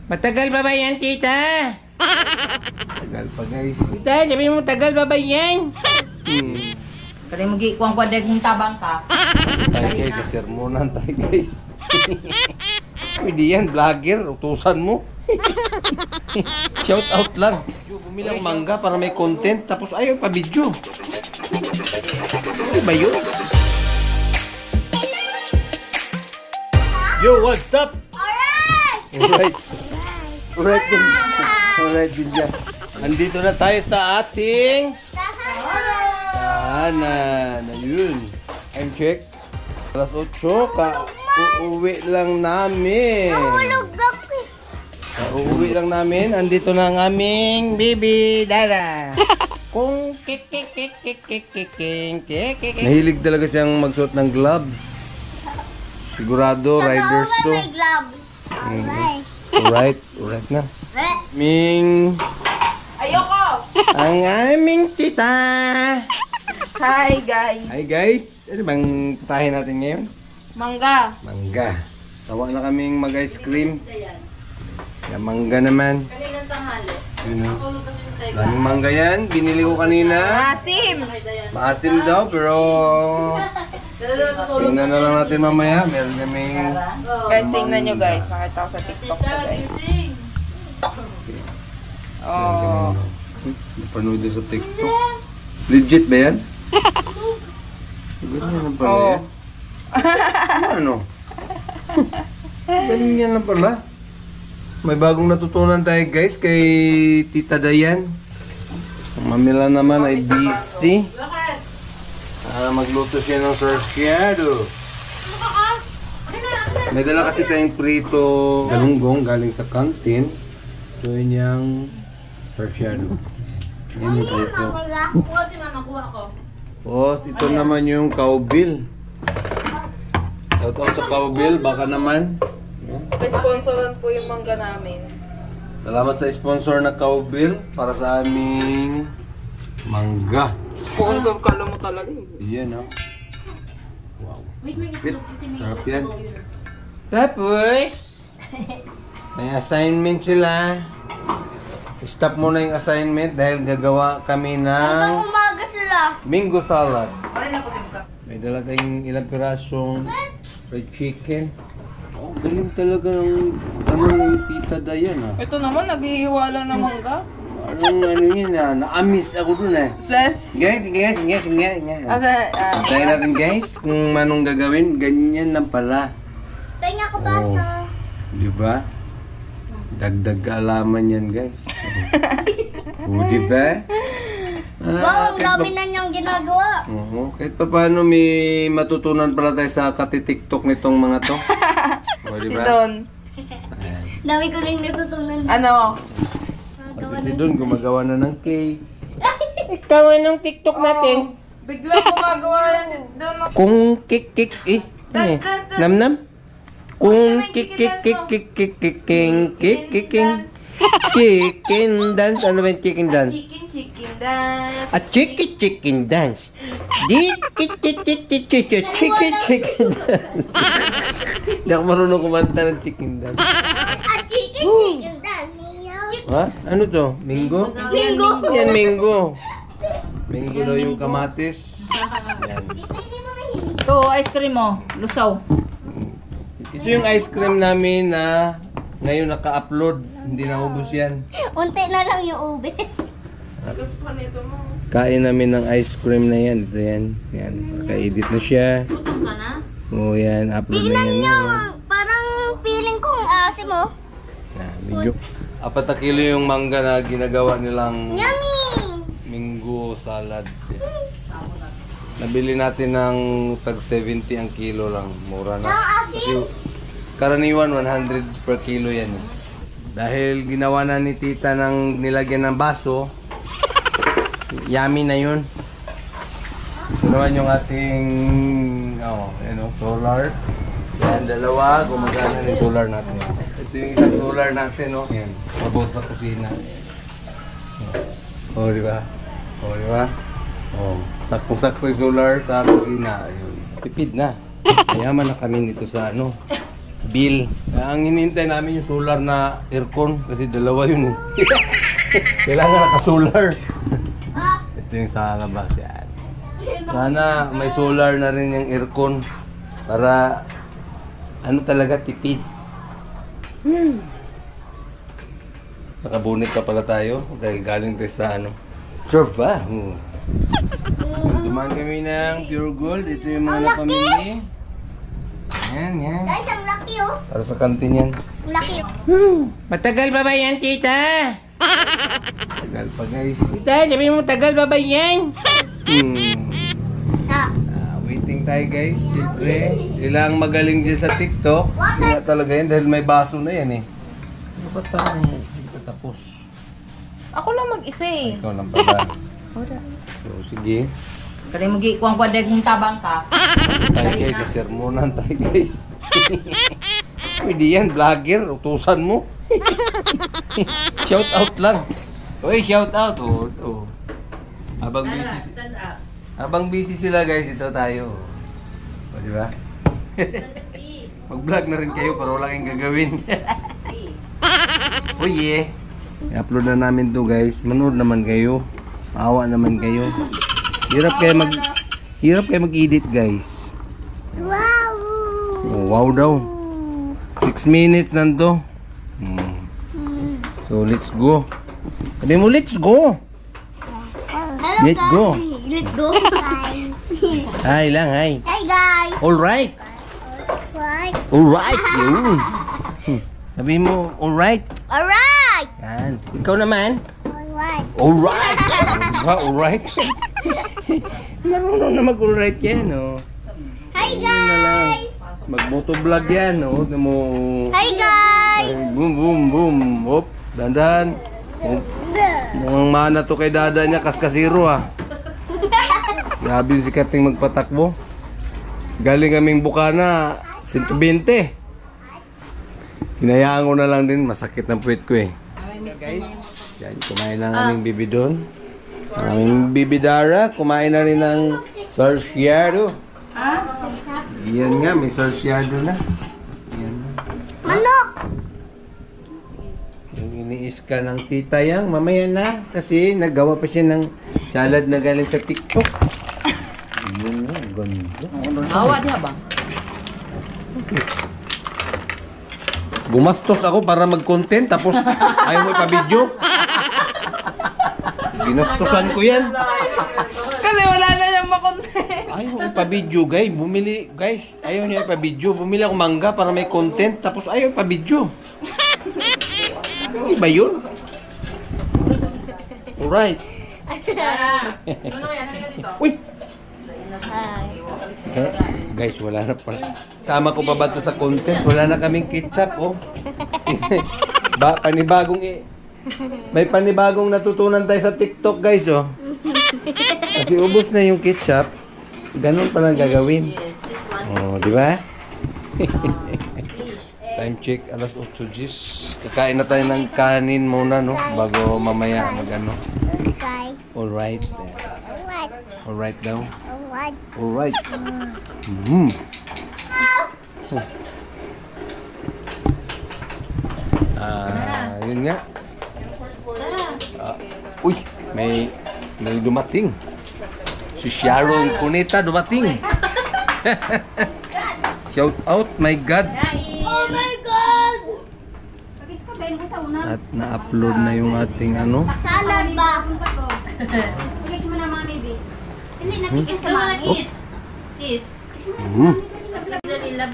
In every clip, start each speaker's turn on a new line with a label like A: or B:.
A: Matagal ba yan, tita?
B: Tagal pa guys.
A: Tita, sabi mo tagal ba yan?
C: Kaya mo kuwang daghang tabang ka.
B: Tayo guys, sa sermonan tayo guys. Pwede yan, vlogger, utusan mo. Shout out lang. Bumilang mangga para may content, tapos ayaw pa video. Ano ba yun? Yo, what's up? Alright! Alright din. Alright din dyan. Andito na tayo sa ating tahanan. Ayun. I'm check. Alas 8 ka. Uuwi lang namin. Uuwi lang namin. Andito na ang aming baby Dara. Kung kik. Nahilig talaga siyang magsuot ng gloves. Sigurado riders to. Alright na. Ming.
C: Ayoko!
B: Ang aming tita.
C: Hi guys!
B: Hi guys. Ano bang putahin natin ngayon?
C: Mangga!
B: Mangga. Sawa na kaming mag-ice cream. Yung mangga naman.
C: Kaninang tanghali.
B: Daming mangga yan. Binili ko kanina.
C: Asim!
B: Maasim daw pero tingnan na lang natin mamaya. Meron kaming
C: Guys, tingnan nyo guys. Makita ko sa TikTok ko guys. Oh.
B: Napanood sa TikTok. Legit ba yan? Ganyan lang pala yan. Ano? Ganyan lang pala. May bagong natutunan tayo guys kay Tita Dayan. Ang mamila naman ay busy. Magluto siya ng sarsyado. May dala kasi tayong prito galunggong galing sa kantin. So yun yung sarsyado. Yan yung prito. Tapos ito naman yung cowbill. Ito sa cowbill, baka naman.
C: May sponsoran po yung mangga namin.
B: Salamat sa sponsor na cowbill para sa aming mangga.
C: Sponsor ka mo talaga.
B: Yan oh. Wow. Sarap yan.
A: Tapos, may assignment sila. Stop muna yung assignment dahil gagawa kami ng
D: umaga sila.
A: Mingo salad.
C: Ano na po ka?
A: May dala tayong ilang pirasong fried chicken. Oh, galing talaga ng ng Tita Dayan ah.
C: Ito naman, naghihiwa lang ng mangga.
A: Ano yun ah, na-amiss ako dun eh.
C: Ses?
A: Guys. Tayo natin guys, kung manong gagawin, ganyan lang pala.
D: Tingnan ko basa.
A: Di ba? Dagdag kaalaman yan guys. Di ba?
D: Wow, ang dami na niyang ginagawa.
A: Oo, kahit pa paano may matutunan pala tayo sa kati-tiktok nitong mga to. O, di ba?
C: Doon.
D: Dami ko rin natutunan.
C: Ano?
A: Pati si Don gumagawa na ng cake. Ikaw anong tiktok natin?
C: Biglang gumagawa yan doon.
A: Kung kik eh. Ano eh? Nam. Kung kik chicken dance. Ano ba yung chicken dance?
C: Chicken dance.
A: A chicken dance. Chicken dance. Hindi ako marunong kumanta ng chicken dance.
D: Chicken dance.
A: Ha? Ano to? Minggo?
D: Bingo.
A: Yan, minggo. Minggo daw yung kamatis. Yan.
C: Ito, ice cream mo. Lusaw.
A: Ito yung ice cream namin na ngayon naka-upload. Hindi na ubos yan.
D: Unti na lang yung ube.
A: Kain namin ng ice cream na yan. Ito yan. Yan. Naka-edit na siya.
C: Gutom ka na?
A: Oo yan. Upload na
D: Tingnan
A: yan.
D: nyo, parang feeling kong asim oh.
A: Medyo 4 kilo yung mangga na ginagawa nilang
D: Yummy!
A: Mingo salad. Nabili natin ng tag 70 ang kilo lang. Mura na. Kasi karaniwan 100 per kilo yan. Dahil ginawa na ni tita ng nilagyan ng baso, yummy na yun. Ito naman yung ating solar. Yan, dalawa. Gumagana ni solar natin. Ito yung isang solar natin, no? Yan, pabot sa kusina. O, di ba? Sakto-sakto yung solar sa kusina. Ayun. Tipid na. Mayaman na kami nito sa bill. Ang hinihintay namin yung solar na aircon kasi dalawa yun eh. Kailangan naka-solar. Ito yung sa labas yan. Sana may solar na rin yung aircon para ano talaga tipid. Nakabunit pa pala tayo dahil galing tayo sa ano. Trabaho. Dumaan kami ng Pure Gold. Ito yung mga napamili. Yan.
D: Guys, ang laki oh.
A: Para sa kantin yan.
D: Ang laki oh.
A: Matagal ba yan, tita? Tagal pa, guys. Tita, sabi mo tagal ba yan? Waiting tayo, guys. Siyempre, kailangang magaling dyan sa TikTok. Wala talaga yan dahil may baso na yan eh. Ano ba tayo? Hindi pa tapos.
C: Ako lang mag-isa eh.
A: Ikaw lang pala.
C: Wala.
A: So, sige.
C: Kali mo gi kuang daging tabang ka.
A: Tayo guys, sa sermonan tayo guys. Pwede yan, vlogger. Utusan mo. Shout out lang. Uy, shout out. Oh. Habang busy sila guys, ito tayo. O, di ba? Mag-vlog na rin kayo para wala kayong gagawin. Oh yeah. I-upload na namin to guys. Manood naman kayo. Maawa naman kayo. Hirap kayo mag-edit guys.
D: Wow!
A: Oh, wow daw. 6 minutes nanto. So let's go. Sabi mo let's go.
D: Hello
A: Let's
D: guys.
A: go.
D: Let's go.
A: Hi lang, hi.
D: Hey guys.
A: Alright.
D: Right.
A: Alright. Yun. Sabi mo alright.
D: Alright.
A: Yan. Ikaw naman.
D: Alright.
A: Alright. Alright. Marunong na mag-alright yan, oh.
D: Hi guys.
A: Mag-motovlog yan, oh. Mo.
D: Hi guys.
A: Boom. Hop. Dandan. Hop. Mukhang mana to kay dada niya, kaskasiro, ah. Grabe si Kating magpatakbo. Galing kaming Bukana, 120. Hinayaan ko na lang din, masakit ng puwet ko eh. Guys, yan, kumain lang aming bibi doon. Aming bibi Dara, kumain na rin ng sarsyado. Yan nga, may sarsyado na. Yan.
D: Manok.
A: Yung iniis ka ng tita yang, mamaya na. Kasi nagawa pa siya ng salad na galing sa TikTok. Yun nga, ganda.
C: Awa diha ba?
A: Gumastos ako para mag-content tapos ayaw mo ipa-video. Ginastosan ko yan.
C: Kasi wala na yung makontent.
A: Ayaw mo ipa-video, guys. Bumili, guys. Ayaw niya ipa-video. Bumili ako mangga para may content tapos ayaw ipa-video. Hindi ba yun? Alright.
C: Ano yan? Halika dito.
A: Uy! Eh, guys, wala na pala. Sama ko pa ba ito sa content? Wala na kaming ketchup, oh. Panibagong may panibagong natutunan tayo sa TikTok, guys, oh. Kasi ubos na yung ketchup. Ganun pa lang gagawin. Oh, di ba? Time check, alas 8:10. Kakain na tayo ng kanin muna, no? Bago mamaya mag-ano.
D: Guys.
A: Alright.
D: Alright.
A: Alright daw.
D: Alright.
A: Alright. Yun nga. Uy, may dumating. Si Sharon Cuneta dumating. Shout out, my God.
D: Oh my God!
A: At na-upload na yung ating ano.
D: Salad ba?
C: Kiss mo na mga baby.
D: Hindi, nakikis sa mami.
C: Kiss.
A: Dali, love.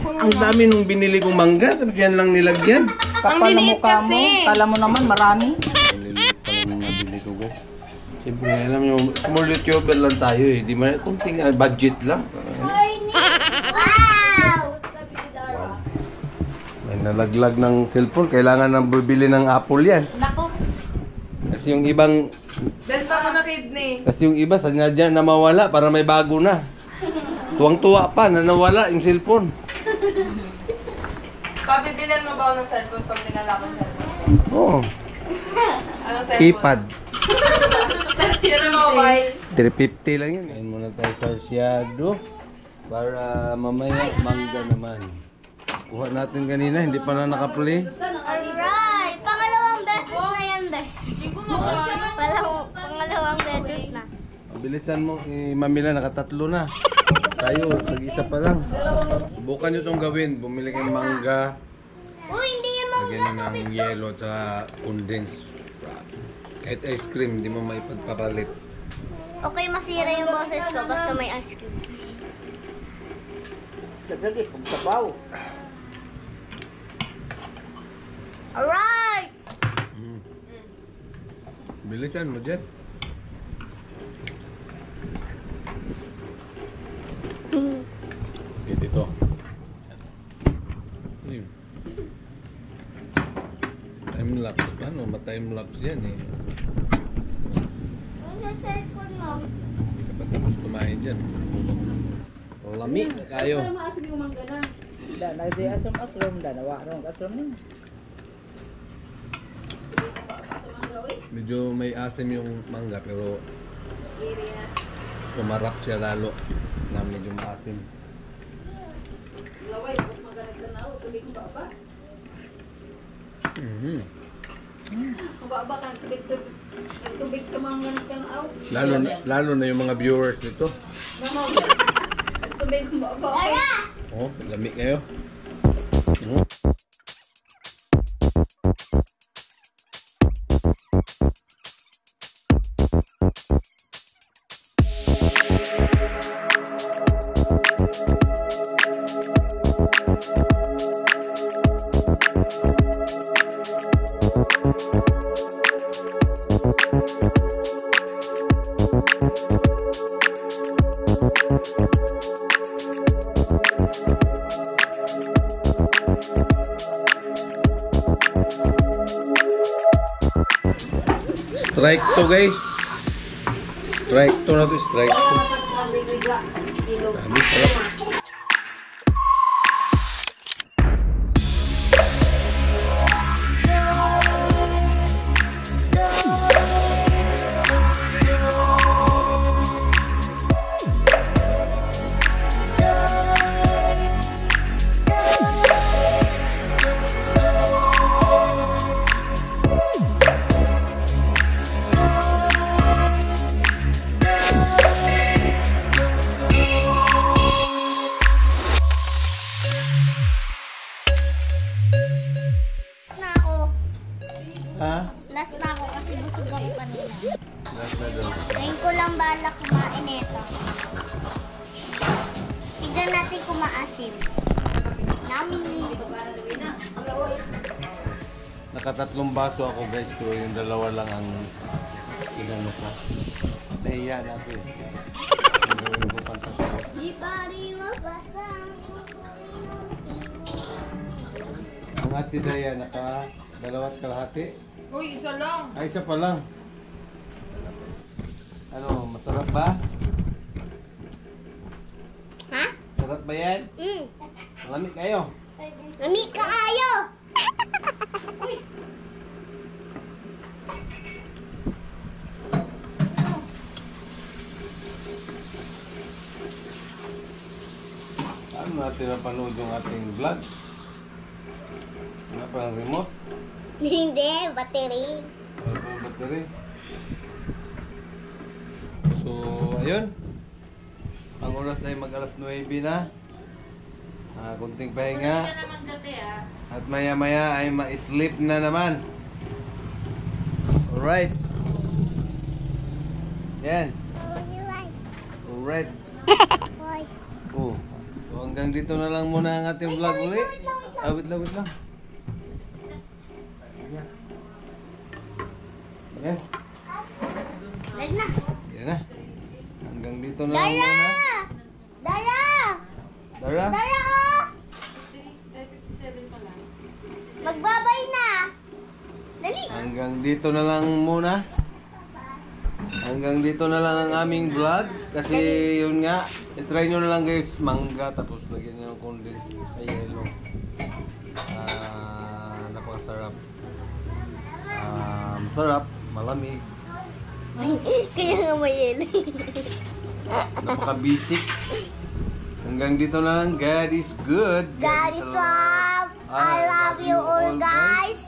A: Ang dami nung binili kong mangga, tapos yan lang nilagyan.
C: Kapal na mukha mo. Kala mo naman marami.
A: Maliliit pa lang yung nabili ko, guys. Siyempre, alam nyo, small YouTuber lang tayo eh. Di man, kunting budget lang.
D: Wow!
A: May nalaglag ng cellphone, kailangan nang bibili ng Apple yan.
C: Nako.
A: Kasi yung ibang,
C: Benta mo na kidney.
A: kasi yung iba, sadya na mawala para may bago na. Tuwang-tuwa pa na nawala yung cellphone.
C: Pabibilan mo ba ako ng cellphone pag dinala ko yung cellphone?
A: Oo.
C: Anong cellphone?
A: Keypad.
C: Yan ang mobile.
A: 350 lang yun. Ayun muna tayo sa Sarsyado. Para mamaya mangga naman.
B: Kuha natin kanina, hindi pa na nakaplay.
D: Alright! Pangalawang beses na yan, be. Pangalawang beses na.
B: Bilisan mo, Mamila, nakatatlo na. Tayo, nag-isa pa lang. Bukan nyo itong gawin. Bumili kang mangga.
D: Uy, hindi yan mga
B: Lagyan nyo ng yelo at condensed. Kahit ice cream, hindi mo maipagpapalit.
D: Okay, masira yung boses ko basta may ice cream.
C: Lagi, kung sabaw.
D: Alright!
B: Bilisan mo, Jet. Okay, dito. Ayun. Time lapse. Paano? Ma-time lapse yan eh.
D: Ano sa cellphone mo?
B: Hindi ka pa tapos kumain dyan. Lami na kayo.
C: Maasim yung mangga na. Da, nagdi asrom-asrom da, nawa ron asrom na.
B: Medyo may asim yung mangga pero sumarap siya lalo na medyo maasim.
C: Laway, tapos magalit na ako, tubig ba ba? Ba ka tubig sa mga nagtanaw.
B: Lalo na yung mga viewers nito.
C: Tubig ba ba?
B: Oh, lami kayo. Strike to guys. Strike to na to, strike to. Dami sarap.
D: Na ako.
B: Ha?
D: Last na ako kasi busog ako kanina.
B: Last na daw.
D: Ngayon ko lang bala kumain ito. Tignan natin kung maasim. Yummy!
B: Nakatatlong baso ako guys pero yung dalawa lang ang inano ko. Nahiya na ako eh. Ang gawin ko pang tatlo.
D: Di pa rin mabasang.
B: Ang ate Daya naka dalawat kalahati.
C: Uy, isa lang.
B: Ay, isa pa lang. Ano, masarap ba?
D: Ha?
B: Sarap ba yan? Malamig kayo.
D: Lami ka kayo!
B: Ano natin napanood yung ating vlog? Wala pa ang remote?
D: Hindi, battery.
B: Wala pa ang battery? So, ayun. Ang oras ay mag-alas 9 na. Kunting pahinga. At maya-maya ay ma-sleep na naman. Alright. Yan. Alright. Oh. So hanggang dito na lang muna ang ating vlog uli. Wait lang. Yan.
D: Lag na.
B: Yan na. Hanggang dito na lang
D: Dara!
B: muna.
D: Dara!
B: Dara?
D: Dara oh! Magbabay na! Dali!
B: Hanggang dito na lang muna. Hanggang dito na lang ang aming vlog. Kasi yun nga, itry nyo na lang guys, mangga tapos lagyan nyo ng condensed yellow. Napakasarap. Masarap, malamig.
D: Kaya nga may yelo.
B: Napaka-basic. Hanggang dito na lang. God is good.
D: God is life! I love you all, guys.